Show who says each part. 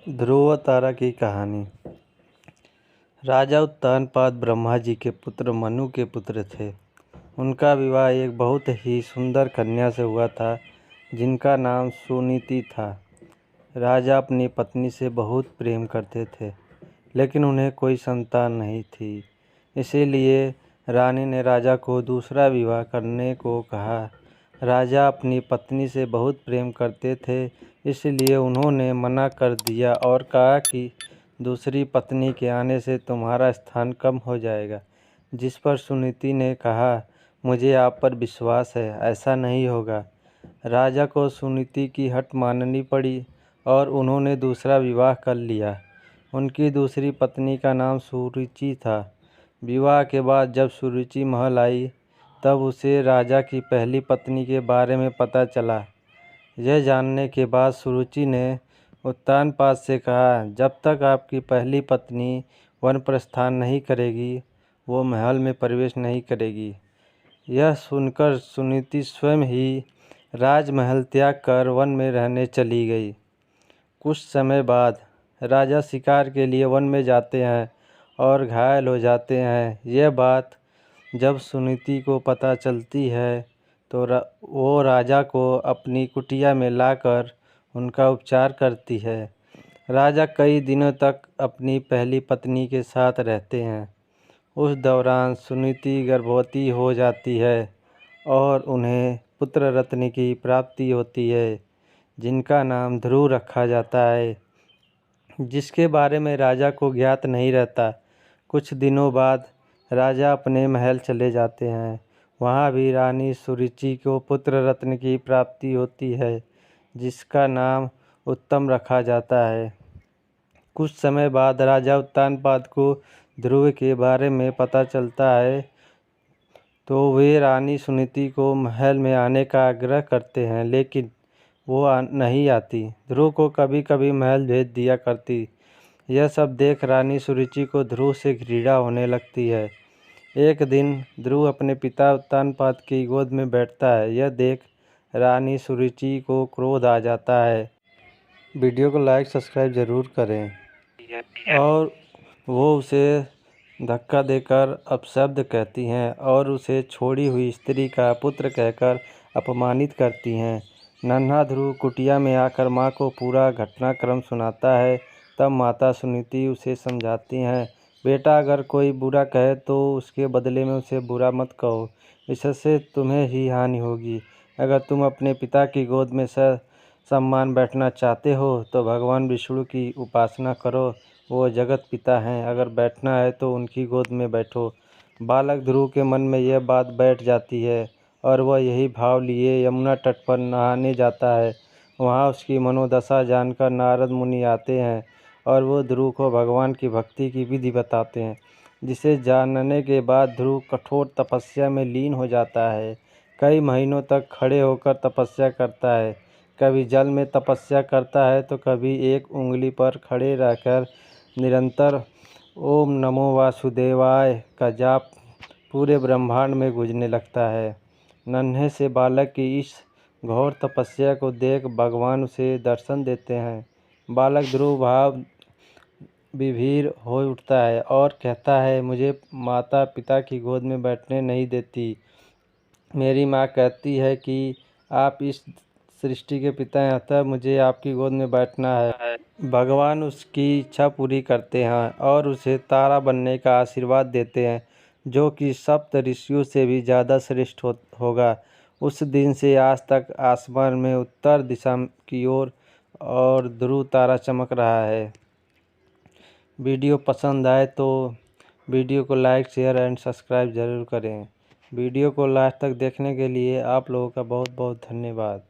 Speaker 1: ध्रुव तारा की कहानी। राजा उत्तानपाद ब्रह्मा जी के पुत्र मनु के पुत्र थे। उनका विवाह एक बहुत ही सुंदर कन्या से हुआ था जिनका नाम सुनीति था। राजा अपनी पत्नी से बहुत प्रेम करते थे, लेकिन उन्हें कोई संतान नहीं थी। इसीलिए रानी ने राजा को दूसरा विवाह करने को कहा। राजा अपनी पत्नी से बहुत प्रेम करते थे, इसलिए उन्होंने मना कर दिया और कहा कि दूसरी पत्नी के आने से तुम्हारा स्थान कम हो जाएगा। जिस पर सुनीति ने कहा, मुझे आप पर विश्वास है, ऐसा नहीं होगा। राजा को सुनीति की हट माननी पड़ी और उन्होंने दूसरा विवाह कर लिया। उनकी दूसरी पत्नी का नाम सुरुचि था। विवाह के बाद जब सुरुचि महल आई, तब उसे राजा की पहली पत्नी के बारे में पता चला। यह जानने के बाद सुरुचि ने उत्तानपाद से कहा, जब तक आपकी पहली पत्नी वन प्रस्थान नहीं करेगी, वो महल में प्रवेश नहीं करेगी। यह सुनकर सुनीति स्वयं ही राजमहल त्याग कर वन में रहने चली गई। कुछ समय बाद राजा शिकार के लिए वन में जाते हैं और घायल हो जाते हैं। यह बात जब सुनीति को पता चलती है तो वो राजा को अपनी कुटिया में लाकर उनका उपचार करती है। राजा कई दिनों तक अपनी पहली पत्नी के साथ रहते हैं। उस दौरान सुनीति गर्भवती हो जाती है और उन्हें पुत्र रत्न की प्राप्ति होती है, जिनका नाम ध्रुव रखा जाता है, जिसके बारे में राजा को ज्ञात नहीं रहता। कुछ दिनों बाद राजा अपने महल चले जाते हैं। वहाँ भी रानी सुरुचि को पुत्र रत्न की प्राप्ति होती है, जिसका नाम उत्तम रखा जाता है। कुछ समय बाद राजा उत्तानपाद को ध्रुव के बारे में पता चलता है, तो वे रानी सुनीति को महल में आने का आग्रह करते हैं, लेकिन वो नहीं आती। ध्रुव को कभी कभी महल भेज दिया करती। यह सब देख रानी सुरुचि को ध्रुव से घृणा होने लगती है। एक दिन ध्रुव अपने पिता उत्तानपाद की गोद में बैठता है। यह देख रानी सुरुचि को क्रोध आ जाता है। वीडियो को लाइक सब्सक्राइब ज़रूर करें। और वो उसे धक्का देकर अपशब्द कहती हैं और उसे छोड़ी हुई स्त्री का पुत्र कहकर अपमानित करती हैं। नन्हा ध्रुव कुटिया में आकर माँ को पूरा घटनाक्रम सुनाता है। तब माता सुनीति उसे समझाती हैं, बेटा अगर कोई बुरा कहे तो उसके बदले में उसे बुरा मत कहो, इससे तुम्हें ही हानि होगी। अगर तुम अपने पिता की गोद में सम्मान बैठना चाहते हो तो भगवान विष्णु की उपासना करो, वो जगत पिता हैं। अगर बैठना है तो उनकी गोद में बैठो। बालक ध्रुव के मन में यह बात बैठ जाती है और वह यही भाव लिए यमुना तट पर नहाने जाता है। वहाँ उसकी मनोदशा जानकर नारद मुनि आते हैं और वो ध्रुव को भगवान की भक्ति की विधि बताते हैं, जिसे जानने के बाद ध्रुव कठोर तपस्या में लीन हो जाता है। कई महीनों तक खड़े होकर तपस्या करता है। कभी जल में तपस्या करता है तो कभी एक उंगली पर खड़े रहकर निरंतर ओम नमो वासुदेवाय का जाप पूरे ब्रह्मांड में गूंजने लगता है। नन्हे से बालक की इस घोर तपस्या को देख भगवान उसे दर्शन देते हैं। बालक ध्रुव भाव विभोर हो उठता है और कहता है, मुझे माता पिता की गोद में बैठने नहीं देती। मेरी माँ कहती है कि आप इस सृष्टि के पिता हैं, अतः मुझे आपकी गोद में बैठना है। भगवान उसकी इच्छा पूरी करते हैं और उसे तारा बनने का आशीर्वाद देते हैं, जो कि सप्त ऋषियों से भी ज़्यादा श्रेष्ठ होगा। उस दिन से आज तक आसमान में उत्तर दिशा की ओर और ध्रुव तारा चमक रहा है। वीडियो पसंद आए तो वीडियो को लाइक शेयर एंड सब्सक्राइब ज़रूर करें। वीडियो को लास्ट तक देखने के लिए आप लोगों का बहुत बहुत धन्यवाद।